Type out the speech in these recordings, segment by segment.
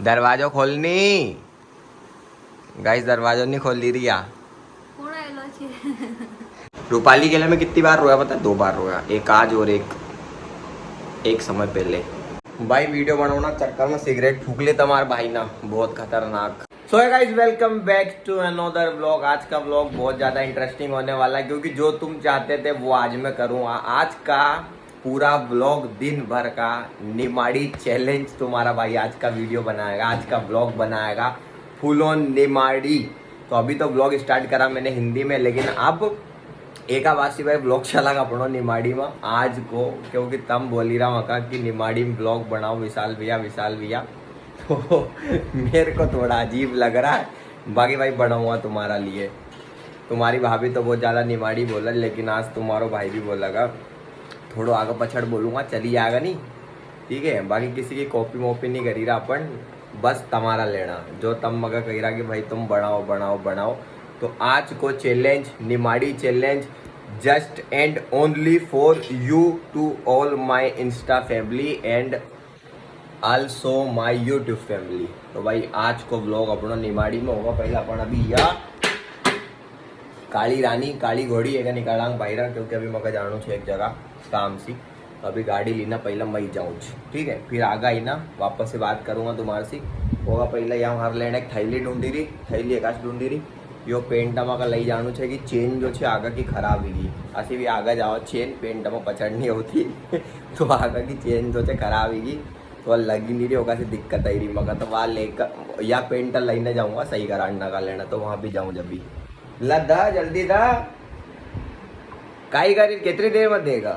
दरवाजो खोलनी गाइस, दरवाजो नहीं खोल रही आ। रूपाली के लिए मैं कितनी बार रोया पता है? 2 बार रोया, एक आज और एक समय पहले। भाई वीडियो बनाना चक्कर में सिगरेट फूक ले तुम्हारे भाई ना, बहुत खतरनाक। So guys, welcome back to another vlog. आज का व्लॉग बहुत ज्यादा इंटरेस्टिंग होने वाला है, क्योंकि जो तुम चाहते थे वो आज मैं करूँगा। आज का पूरा व्लॉग दिन भर का निमाड़ी चैलेंज तुम्हारा भाई आज का वीडियो बनाएगा, आज का व्लॉग बनाएगा फुल ऑन निमाड़ी। तो अभी तो व्लॉग स्टार्ट करा मैंने हिंदी में, लेकिन अब एक आवासी भाई ब्लॉग चला अपनो निमाड़ी में आज को, क्योंकि तम बोली रहा मका कि निमाड़ी में ब्लॉग बनाओ विशाल भैया। तो मेरे को थोड़ा अजीब लग रहा है, बाकी भाई बनाऊंगा तुम्हारा लिए। तुम्हारी भाभी तो बहुत ज़्यादा निमाड़ी बोला, लेकिन आज तुम्हारो भाई भी बोलेगा, थोड़ा आगे पछड़ बोलूँगा, चली आएगा नहीं, ठीक है। बाकी किसी की कॉपी वॉपी नहीं करी रहा अपन, बस तुम्हारा लेना जो तम मगर कही रहा कि भाई तुम बनाओ। तो आज को challenge, Nimadi challenge, just and only for you to all my insta family and also my YouTube family. तो भाई आज को व्लॉग अपना निमाड़ी में होगा। पहले अपन अभी या काली रानी काली घोड़ी एक निकालांग बाहर, क्योंकि अभी मगर जाणू छे एक जगह काम सी। तो अभी गाड़ी लेना पहले मैं जाऊँ, ठीक है। फिर आगा ही ना वापस से बात करूँगा तुम्हारे से होगा। पहले यहाँ हर लेने एक थैली ढूंढी रही, थैली एकाश ढूंढी रही। यो पेंटमा का लई जाणू है कि चेन जो है आगा की खराब होगी, असी भी आगा जाओ चेन पेंटमा पचड़नी होती तो आगा की चेन जो है खराब होगी, तो लगी नहीं रही होगा से दिक्कत आई रही मगर। तो वहाँ लेकर या पेंटर लेने जाऊँगा सही कराना का लेना, तो वहाँ भी जाऊँ जब भी लदा जल्दी दा काई करी कितनी देर में देगा,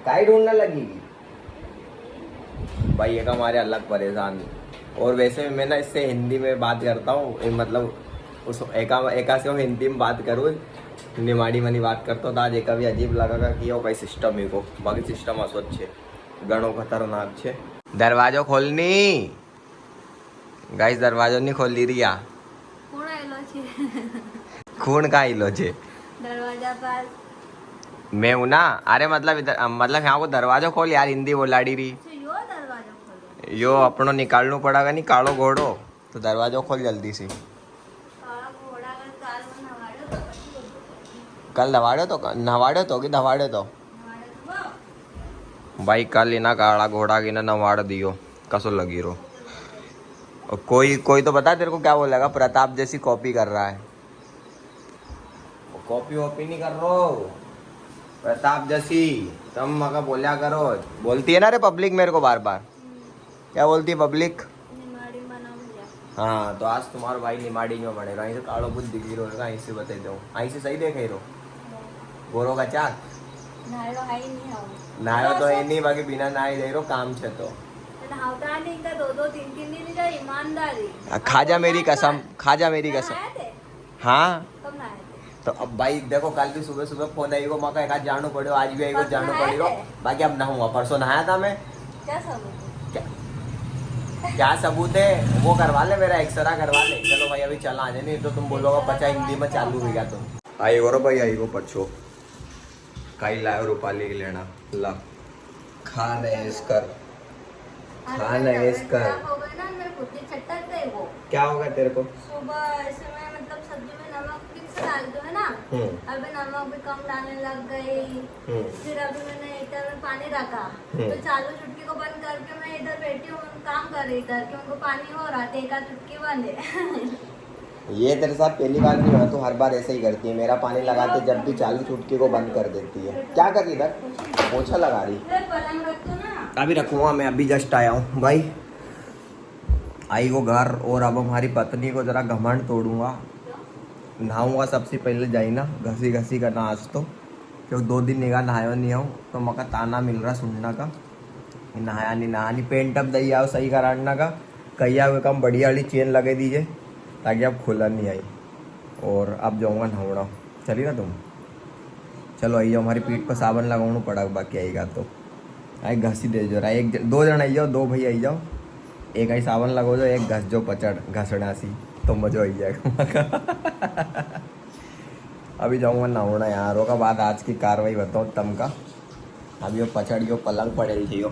काई ढूंढने लगेगी भाई। एक हमारे अलग परेशान। और वैसे मैं ना इससे हिंदी में बात करता हूँ, मतलब उस एका से हिंदी में बात करूँ, निमाड़ी मनी बात करता हूँ। तो आज एक भी अजीब लगा कि यो भाई सिस्टम ही को, बाकी सिस्टम अस्वच्छ है, घणो खतरनाक है। दरवाजो खोलनी गाइस, दरवाजो नहीं खोल रही आ। खून का इलो छे दरवाजा पर मैं हूं ना। अरे मतलब इधर, मतलब यहाँ को दरवाजा खोल यार, हिंदी बोलाड़ी रही। यो दरवाजा खोलो, यो अपनो निकालना पड़ेगा नहीं, कालो घोड़ो। तो दरवाजा खोल जल्दी से। काला घोड़ा का काल में नवाड़ो तो पट्टी कल नवाड़ो तो कि दवाड़े तो नवाड़ो तो भाई कल इना काला घोड़ा की ना नवाड़ दियो, कसो लगी रो। और कोई तो बता तेरे को क्या बोलेगा, प्रताप जैसी कॉपी कर रहा है। कॉपी वॉपी नहीं कर रो, प्रताप जैसी तुम मगा बोलिया करो। बोलती है ना रे पब्लिक मेरे को बार बार, क्या बोलती है पब्लिक? निमाड़ी बनाऊंगा। हाँ, तो आज तुम्हारा भाई निमाड़ी में बनेगा। ऐसे कालो बुद्ध दिखी रहेगा, ऐसे बता दो, ऐसे सही देखे रो गोरो का चाक नायरो है ही नहीं आऊं नायो तो ये नहीं, बाकी बिना नाई दे रो काम छे। तो नहावता नहीं का दो तीन दिन जा ईमानदारी। खाजा मेरी कसम, खाजा मेरी कसम। नहाए थे? हाँ कब नहाए थे? तो अब भाई देखो, कल भी सुबह सुबह फोन आई को मका एक आध जानू पड़ो, आज भी आई को जानू पड़ी रो। बाकी अब नहाऊंगा, परसों नहाया था मैं। क्या सबूत है? क्या सबूत है वो करवा ले, मेरा एक्सरा करवा ले। चलो भाई अभी चला आ नहीं तो तुम बोलोगा पचा हिंदी में चालू हो गया तुम। आई और भाई आई को पछो काई लायो रूपाली के लेना ला खान इसकर खान इसकर। हो गए ना मेरे खुद ही छट्टा थे वो। क्या होगा तेरे को? सुबह ऐसे में मतलब सब्जी में नमक फिक्स डाल दो है ना, अभी नमक भी कम डालने लग गई। फिर अभी मैंने हीटर में पानी रखा, तो चालू चुटकी को बंद करके मैं इधर बैठी हूँ, काम कर रही इधर कि उनको पानी हो रहा था, एक आध चुटकी बंद है। ये तेरे साथ पहली बार नहीं हुआ, तो हर बार ऐसे ही करती है। मेरा पानी लगाते जब भी चालू चुटकी को बंद कर देती है। क्या कर रही इधर? पोछा लगा रही। पलंग रख दो ना। अभी रखूंगा, मैं अभी जस्ट आया हूँ भाई, आई को घर। और अब हमारी पत्नी को जरा घमंड तोड़ूंगा, नहाऊंगा सबसे पहले जाई ना घसी करना आज तो, क्योंकि 2 दिन निगाह नहाया नहीं हूँ। तो मका ताना मिल रहा सुनना का, नहाया नहीं पेंट अब दही आओ सही कराना का। कहिया हुए कम बढ़िया वाली चेन लगे दीजिए ताकि अब खुला नहीं आई। और अब जाऊँगा नहावना, चली ना तुम? चलो आई जाओ, हमारी पीठ पर साबन लगाना पड़ा, बाकी आएगा तो आई घसी दे जो रहा। 1-2 जन आई जाओ, 2 भाई आई जाओ, एक आई साबन लगो जो, एक घस जो पचड़ घसना सी, तो मजा आई जाएगा। अभी जाऊँगा नहावना यार, होगा बाद आज की कार्रवाई बताऊँ तम का। अभी वो पचड़ गयो पलंग पड़ेल थी,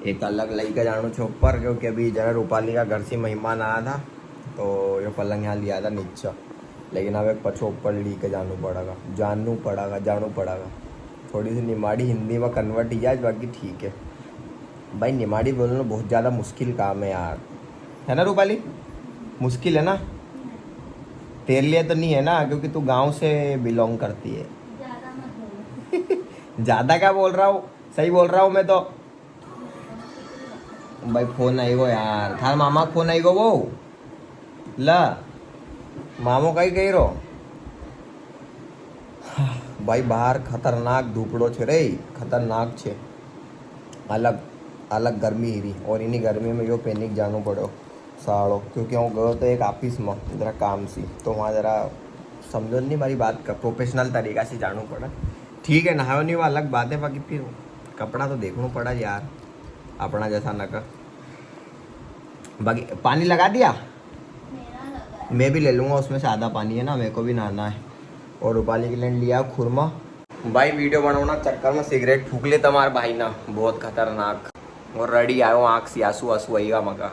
एक अलग लेके जानो छे ऊपर, क्योंकि अभी जरा रूपाली का घर से मेहमान आया था तो ये पलंग यहाँ लिया था नीचे, लेकिन अब एक पछो ऊपर लेके जानो पड़ेगा। थोड़ी सी निमाड़ी हिंदी में कन्वर्ट ही आज, बाकी ठीक है भाई। निमाड़ी बोलना बहुत ज़्यादा मुश्किल काम है यार, है ना रूपाली? मुश्किल है ना? तेरे लिए तो नहीं है ना, क्योंकि तू गांव से बिलोंग करती है। ज्यादा मत बोलो। ज़्यादा क्या बोल रहा हूँ, सही बोल रहा हूँ मैं तो। भाई फोन आई गो यार, थार मामा का फोन आई गो वो ला, मामो कहीं गई रो। भाई बाहर खतरनाक धूपड़ो छे रे, खतरनाक छे। अलग गर्मी ही रही, और इन्हीं गर्मी में यो पैनिक जानो पड़ो साड़ो, क्योंकि હું ગયો तो एक ऑफिस में जरा काम सी, तो वहाँ जरा समझो नहीं मेरी बात का, प्रोफेशनल तरीका से जानू पड़ा। ठीक है नहायो नहीं वो अलग बात है, बाकी फिर कपड़ा तो देखना पड़ा यार अपना जैसा न कर। बाकी पानी लगा दिया, मेरा लगा है। मैं भी ले लूँगा, उसमें से आधा पानी है ना, मेरे को भी नहाना है। और रूपाली के लिए लिया खुरमा। भाई वीडियो बनाना चक्कर में सिगरेट फूक ले तुम्हारे भाई ना, बहुत खतरनाक। और रड़ी आयो आँख से आंसू आएगा मका,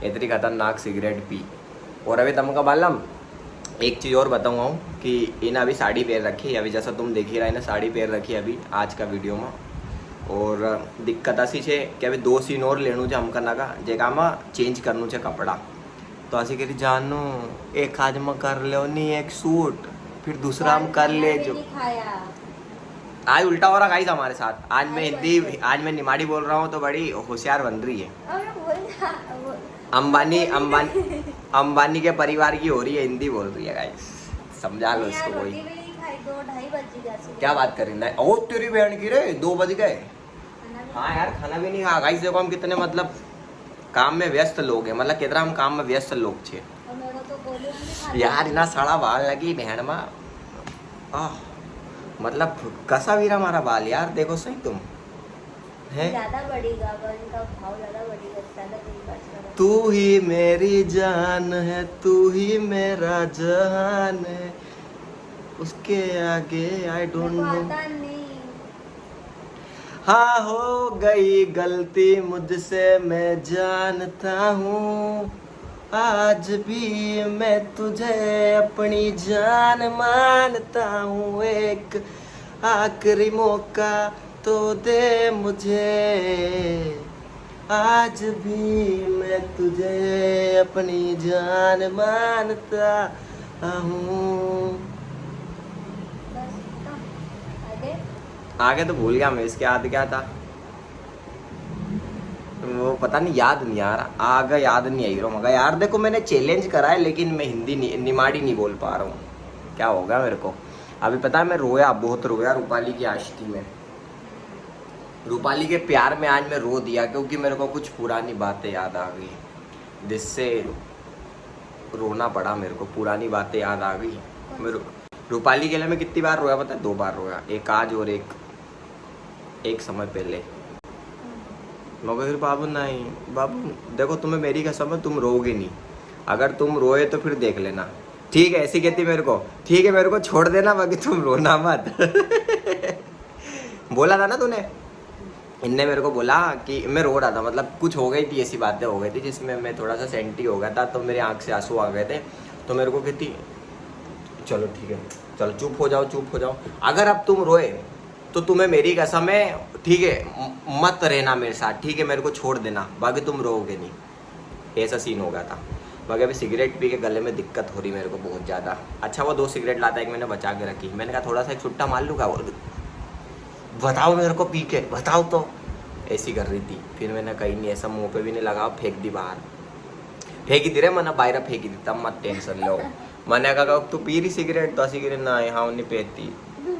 इतनी खतरनाक सिगरेट पी। और अभी तुमका बालम एक चीज़ और बताऊँगा कि इन अभी साड़ी पहन रखी है, अभी जैसा तुम देख ही रहा है ना, साड़ी पहन रखी है अभी आज का वीडियो में। और दिक्कत ऐसी है कि अभी 2 सीन और लेनू है हमका ना का जगह में चेंज करनू है कपड़ा, तो ऐसी करी जानू एक आज में कर लो नहीं एक सूट, फिर दूसरा हम कर ले जो। आज उल्टा हो रहा गाइस हमारे साथ, आज मैं हिंदी, आज मैं निमाड़ी बोल रहा हूँ तो बड़ी होशियार बन रही है। अंबानी के परिवार की हो रही है, हिंदी बोल रही है गाइस, समझा लो इसको कोई। क्या बात कर रही है? ओ तेरी बहन की रे 2 बज गए। हाँ यार खाना भी नहीं खा गाइस, देखो हम कितने मतलब काम में व्यस्त लोग हैं, मतलब कितना हम काम में व्यस्त लोग छे यार। इना सड़ा बाल लगी बहन में, मतलब कसा वीरा हमारा बाल यार, देखो सही तुम है। तू ही मेरी जान है, तू ही मेरा जहान है, उसके आगे आई डोंट नो। हाँ हो गई गलती मुझसे मैं जानता हूँ, आज भी मैं तुझे अपनी जान मानता हूँ, एक आखिरी मौका तो दे मुझे, आज भी मैं तुझे अपनी जान मानता हूँ। आगे तो भूल गया मैं, इसके आगे क्या था वो पता नहीं, याद नहीं आ रहा, आगे याद नहीं आई रहा मगर यार। देखो मैंने चैलेंज करा है, लेकिन मैं हिंदी निमाड़ी नहीं बोल पा रहा हूँ, क्या होगा मेरे को। अभी पता है मैं रोया, बहुत रोया रूपाली की आशिकी में, रूपाली के प्यार में आज मैं रो दिया, क्योंकि मेरे को कुछ पुरानी बातें याद आ गई, जिससे रोना पड़ा मेरे को। पुरानी बातें याद आ गई मेरे रूपाली के लिए। मैं कितनी बार रोया पता है? 2 बार रोया, एक आज और एक समय पहले। मगर फिर बाबू नहीं, बाबू देखो तुम्हें मेरी कसम है तुम रोगे नहीं, अगर तुम रोए तो फिर देख लेना, ठीक है? ऐसी कहती मेरे को, ठीक है मेरे को छोड़ देना, बाकी तुम रोना मत। बोला था ना तूने, इनने मेरे को बोला कि मैं रो रहा था, मतलब कुछ हो गई थी, ऐसी बातें हो गई थी जिसमें मैं थोड़ा सा सेंटी हो गया था, तो मेरे आँख से आंसू आ गए थे, तो मेरे को कहती चलो ठीक है, चलो चुप हो जाओ, अगर अब तुम रोए तो तुम्हें मेरी कसम है, ठीक है? मत रहना मेरे साथ, ठीक है? मेरे को छोड़ देना, बाकी तुम रोओगे नहीं। ऐसा सीन हो गया था। मगर अभी सिगरेट पी के गले में दिक्कत हो रही मेरे को बहुत ज़्यादा। अच्छा वो 2 सिगरेट लाता, एक मैंने बचा के रखी, मैंने कहा थोड़ा सा एक छुट्टा मार लूँगा, बताओ मेरे को पी के बताओ, तो ऐसी कर रही थी। फिर मैंने कहीं नहीं, ऐसा मुँह पे भी नहीं लगा, फेंक दी बाहर, फेंकी थी रे मना बाहर फेंकी दी, तब मत टेंशन लो। मैंने कहा तू पी रही सिगरेट, तो सिगरेट ना हाँ नहीं पीती,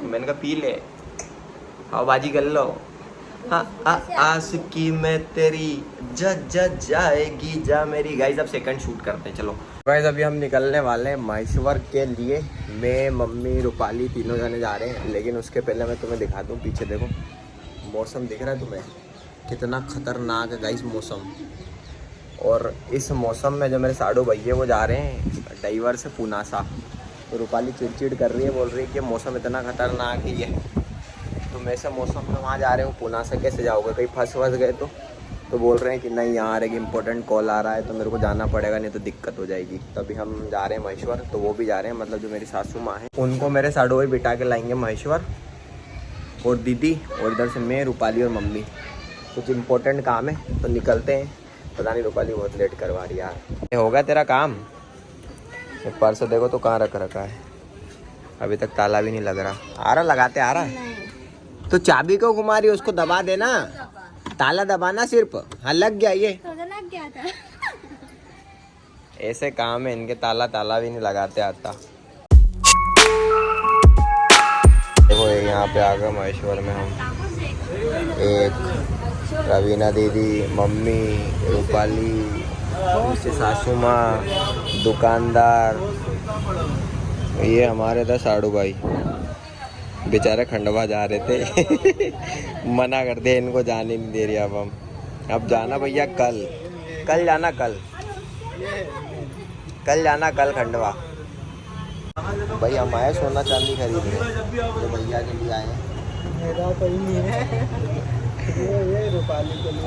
मैंने कहा पी ले, हाँ बाजी कर लो। हाँ आशिकी में तेरी जज जाएगी जा मेरी। गाइस अब सेकंड शूट करते हैं, चलो गाइस अभी हम निकलने वाले हैं माहेश्वर के लिए। मैं मम्मी रूपाली तीनों जने जा रहे हैं, लेकिन उसके पहले मैं तुम्हें दिखा दूँ, पीछे देखो मौसम दिख रहा है तुम्हें, कितना खतरनाक है गाइस मौसम। और इस मौसम में जो मेरे साड़ू भैया वो जा रहे हैं डाइवर से पुनासा, तो रूपाली चिड़चिड़ कर रही है, बोल रही है कि मौसम इतना खतरनाक ही है, तुम ऐसे मौसम में वहाँ जा रहे हो, पुनासा कैसे जाओगे, कहीं फंस गए तो। तो बोल रहे हैं कि नहीं यहाँ एक इम्पोर्टेंट कॉल आ रहा है तो मेरे को जाना पड़ेगा, नहीं तो दिक्कत हो जाएगी। तो अभी हम जा रहे हैं महेश्वर, तो वो भी जा रहे हैं, मतलब जो मेरी सासू माँ है उनको मेरे साइड वही बिठा के लाएंगे महेश्वर, और दीदी, और इधर से मैं, रूपाली और मम्मी। कुछ इम्पोर्टेंट काम है तो निकलते हैं। पता नहीं रूपाली बहुत लेट करवा रही यार। हो गया तेरा काम? पर्स देखो तो कहाँ रख रखा है, अभी तक ताला भी नहीं लग रहा। आ रहा लगाते आ रहा है तो चाबी को घुमा रही है, उसको दबा देना, ताला दबाना सिर्फ। हाँ लग गया, ये लग गया था। ऐसे काम है इनके, ताला भी नहीं लगाते आता। देखो यहाँ पे आ गए महेश्वर में हम, एक रवीना दीदी, मम्मी, रूपाली, नीचे सासू माँ, दुकानदार, ये हमारे था साड़ू भाई, बेचारे खंडवा जा रहे थे मना कर दिया, इनको जाने नहीं दे रही। अब जाना भैया कल जाना, कल जाना, कल खंडवा। भाई हम आए सोना चांदी खरीदने, तो भैया के लिए आए हैं।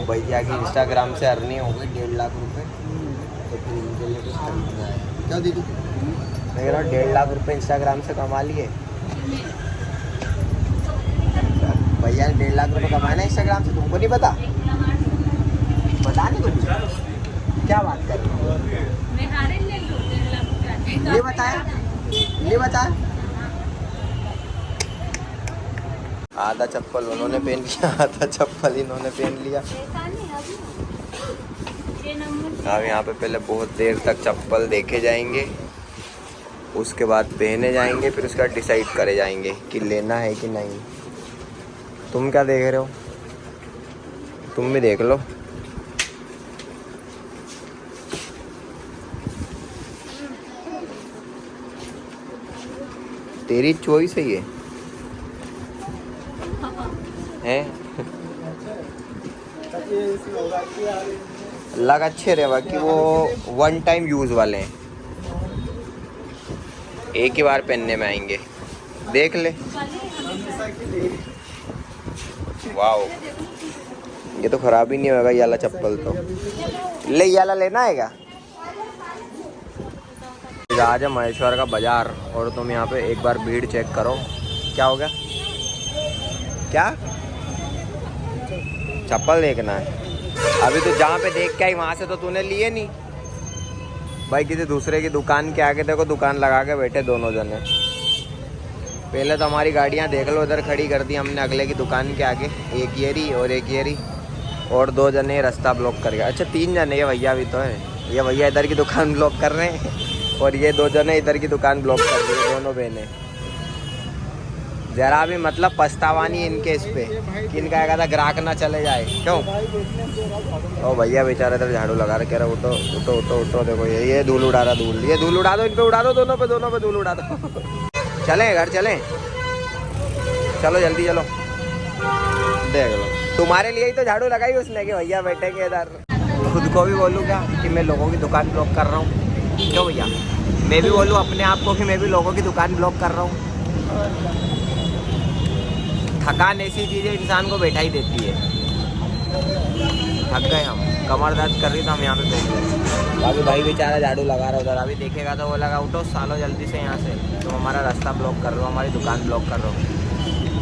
भैया की इंस्टाग्राम से अर्निंग हो गई 1.5 लाख रुपए, तो फिर इनके लिए कुछ खरीदना है। क्या दीदी? मैं कह रहा हूँ 1.5 लाख रुपए इंस्टाग्राम से कमा लिए भैया ने। 1.5 लाख रुपए कमाए ना इंस्टाग्राम से, तुमको नहीं पता? पता नहीं कुछ? क्या बात कर रहे हो? ये बताया आधा चप्पल उन्होंने पहन लिया, आधा चप्पल इन्होंने पहन लिया। अब यहाँ पे पहले बहुत देर तक चप्पल देखे जाएंगे, उसके बाद पहने जाएंगे, फिर उसका डिसाइड करे जाएंगे कि लेना है कि नहीं। तुम क्या देख रहे हो? तुम भी देख लो। तेरी चॉइस है ये है। लग अच्छे रहे, बाकी वो 1 टाइम यूज वाले हैं, एक ही बार पहनने में आएंगे। देख ले। वाओ, ये तो खराब ही नहीं होगा ये वाला चप्पल तो। ले ये वाला लेना है क्या? आज है महेश्वर का बाजार, और तुम यहाँ पे एक बार भीड़ चेक करो। क्या हो गया? क्या चप्पल देखना है? अभी तो जहाँ पे देख के आई वहाँ से तो तूने लिए नहीं भाई। किसी दूसरे की दुकान के आगे देखो, दुकान लगा के बैठे दोनों जने। पहले तो हमारी गाड़ियाँ देख लो, इधर खड़ी कर दी हमने अगले की दुकान के आगे, एक ये रही और एक ये रही, और 2 जने रास्ता ब्लॉक कर गया। अच्छा 3 जने, ये भैया भी तो है। ये भैया इधर की दुकान ब्लॉक कर रहे हैं और ये 2 जने इधर की दुकान ब्लॉक कर रही है, दोनों बहनें। जरा भी मतलब पछतावा नहीं इनके इस पे कि इनका क्या था ग्राहक ना चले जाए। क्यों? ओ भैया बेचारा इधर झाड़ू लगा रहा, कह रहा उठो उठो उठो उठो। देखो ये धूल उड़ा रहा, धूल, ये धूल उड़ा दो, इन पे उड़ा दो, दोनों पे धूल उड़ा दो। चलें घर चलें, चलो जल्दी चलो। देख लो, तुम्हारे लिए ही तो झाड़ू लगाई उसने कि भैया बैठेंगे इधर। खुद को भी बोलूँ क्या कि मैं लोगों की दुकान ब्लॉक कर रहा हूँ? क्यों भैया? मैं भी बोलूँ अपने आप को कि मैं भी लोगों की दुकान ब्लॉक कर रहा हूँ। थकान ऐसी चीज़ है, इंसान को बैठा ही देती है। थक गए हम, कमर दर्द कर रही तो हम यहाँ पे बैठ गए। अभी भाई बेचारा झाड़ू लगा रहा उधर, अभी देखेगा तो वो लगा उठो सालो जल्दी से यहाँ से, तो हमारा रास्ता ब्लॉक कर रहे हो, हमारी दुकान ब्लॉक कर रहे हो।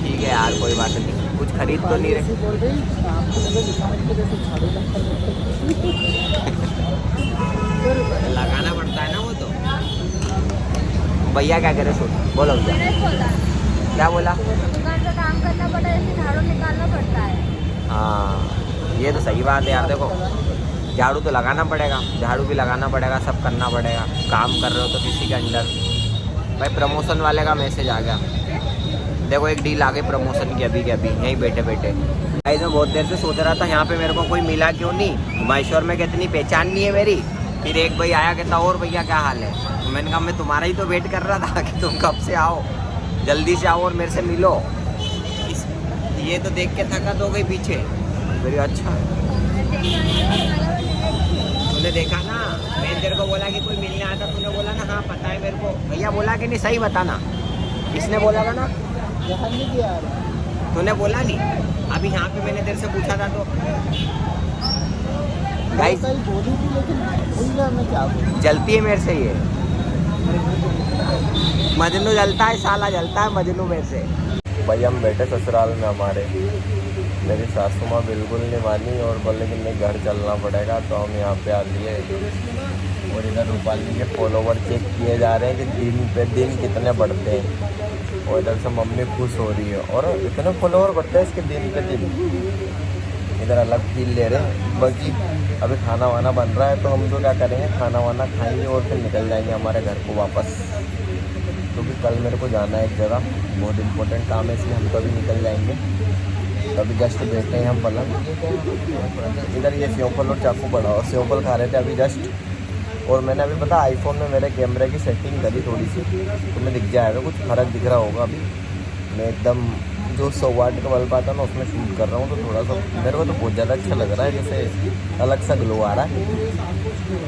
ठीक है यार, कोई बात नहीं, कुछ खरीद तो नहीं रहे। लगाना पड़ता है ना वो तो। भैया क्या करे? सुन बोलो भैया। क्या बोला? दुकान का काम करना पड़ता है, झाड़ू निकालना पड़ता है। हाँ ये तो सही बात है यार। देखो झाड़ू तो लगाना पड़ेगा, झाड़ू भी लगाना पड़ेगा, सब करना पड़ेगा। काम कर रहे हो तो किसी के अंडर। भाई प्रमोशन वाले का मैसेज आ गया, देखो एक डील आ गई प्रमोशन की अभी के अभी, यहीं बैठे बैठे। भाई मैं बहुत देर से सोच रहा था यहाँ पे मेरे को कोई मिला क्यों नहीं। महेश्वर में कितनी पहचान नहीं है मेरी। फिर एक भाई आया, कहता और भैया क्या हाल है? तो मैंने कहा मैं तुम्हारा ही तो वेट कर रहा था कि तुम कब से आओ, जल्दी से आओ और मेरे से मिलो। ये तो देख के थका तो गई पीछे मेरी। अच्छा तूने देखा ना, मैं तेरे को बोला कि कोई मिलने आया था, तूने बोला ना हाँ पता है मेरे को। भैया बोला कि नहीं? सही बताना, किसने बोला था ना? तूने बोला नहीं? अभी यहाँ पे मैंने तेरे से पूछा था तो गाइस बोली थी लेकिन भूल गया मैं क्या बोलूं। जलती है मेरे से ये, मजनू जलता है, साला जलता है मजनू मेरे से। भाई हम बैठे ससुराल में हमारे, मेरी सासू माँ बिल्कुल नहीं मानी और बोले कि नहीं घर चलना पड़ेगा, तो हम यहाँ पे आ लिए। और इधर रूपाली के फॉलोवर चेक किए जा रहे हैं कि दिन पे दिन कितने बढ़ते हैं। और इधर से मम्मी खुश हो रही है, और इतने फॉलोवर बढ़ते हैं इसके दिन पे दिन। इधर अलग फील ले रहे हैं। बाकी अभी खाना वाना बन रहा है, तो हम तो क्या करेंगे, खाना वाना खाएंगे और फिर निकल जाएंगे हमारे घर को वापस, क्योंकि कल मेरे को जाना है एक जगह, बहुत इंपॉर्टेंट काम है, इसलिए हम तो अभी निकल जाएंगे। तो अभी जस्ट बैठे हैं हम पलंग, इधर ये सेवफल और चाकू पड़ा और सेवफल खा रहे थे अभी जस्ट। और मैंने अभी पता आईफोन में मेरे कैमरे की सेटिंग करी थोड़ी सी, तो मैं दिख जाएगा, कुछ फ़र्क दिख रहा होगा। अभी मैं एकदम जो 100 वाट का बल्ब आता है ना उसमें शूट कर रहा हूँ, तो थोड़ा सा मेरे को तो बहुत ज़्यादा अच्छा लग रहा है, जैसे अलग सा ग्लो आ रहा है।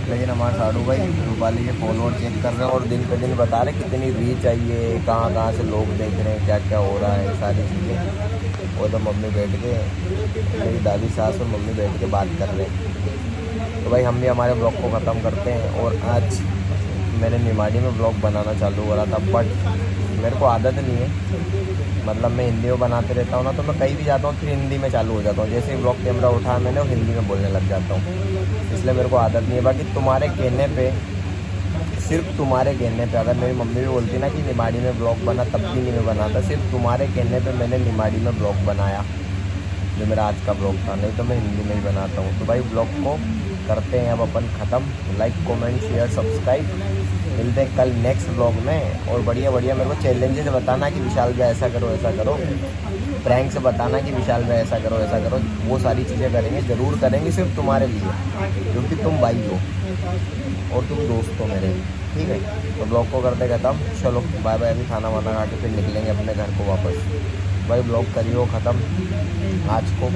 लेकिन हमारे साड़ू भाई रूपाली के फॉलोअर चेक कर रहे हैं और दिन पे दिन बता रहे कितनी रीच आई है, कहाँ से लोग देख रहे हैं, क्या क्या हो रहा है, सारी चीज़ें। और तो मम्मी बैठ के, मेरी दादी सास और मम्मी बैठ के बात कर रहे हैं। तो भाई हम भी हमारे ब्लॉग को ख़त्म करते हैं। और आज मैंने निमाड़ी में ब्लॉग बनाना चालू करा था, बट मेरे को आदत नहीं है, मतलब मैं हिंदी में बनाते रहता हूँ ना, तो मैं कहीं भी जाता हूँ फिर हिंदी में चालू हो जाता हूँ। जैसे ही ब्लॉग कैमरा उठाया मैंने वो हिंदी में बोलने लग जाता हूँ, इसलिए मेरे को आदत नहीं है। बाकी तुम्हारे कहने पे, सिर्फ तुम्हारे कहने पे, अगर मेरी मम्मी भी बोलती ना कि निमाड़ी में ब्लॉग बना, तब भी नहीं मैं बनाता, सिर्फ तुम्हारे कहने पे मैंने निमाड़ी में ब्लॉग बनाया, जो मेरा आज का ब्लॉग था, नहीं तो मैं हिंदी में ही बनाता हूँ। तो भाई ब्लॉग को करते हैं अब अपन ख़त्म। लाइक कमेंट शेयर सब्सक्राइब, मिलते हैं कल नेक्स्ट ब्लॉग में। और बढ़िया बढ़िया मेरे को चैलेंजेस बताना कि विशाल भाई ऐसा करो ऐसा करो, प्रैंक से बताना कि विशाल भाई ऐसा करो ऐसा करो, वो सारी चीज़ें करेंगे, ज़रूर करेंगे, सिर्फ तुम्हारे लिए, क्योंकि तुम भाई हो और तुम दोस्त हो मेरे, ठीक है। तो ब्लॉग को करते खत्म, चलो बाय बाय। अभी खाना वाना खा के फिर निकलेंगे अपने घर को वापस। भाई ब्लॉग करियो ख़त्म आज को,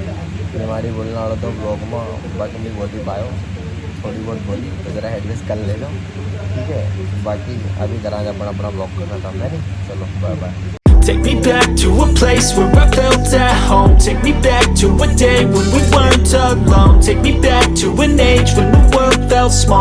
बीमारी बोलना वाला तो ब्लॉग में बाकी नहीं बोल ही पायो, थोड़ी बहुत बोली तो ज़रा एडजस्ट कर ले लो, ठीक है। बाकी अभी करा अपना अपना ब्लॉग का खत्म है, नहीं चलो bye bye. Take me back to a place where I felt at home. Take me back to a day when we weren't alone. Take me back to an age when the world felt small.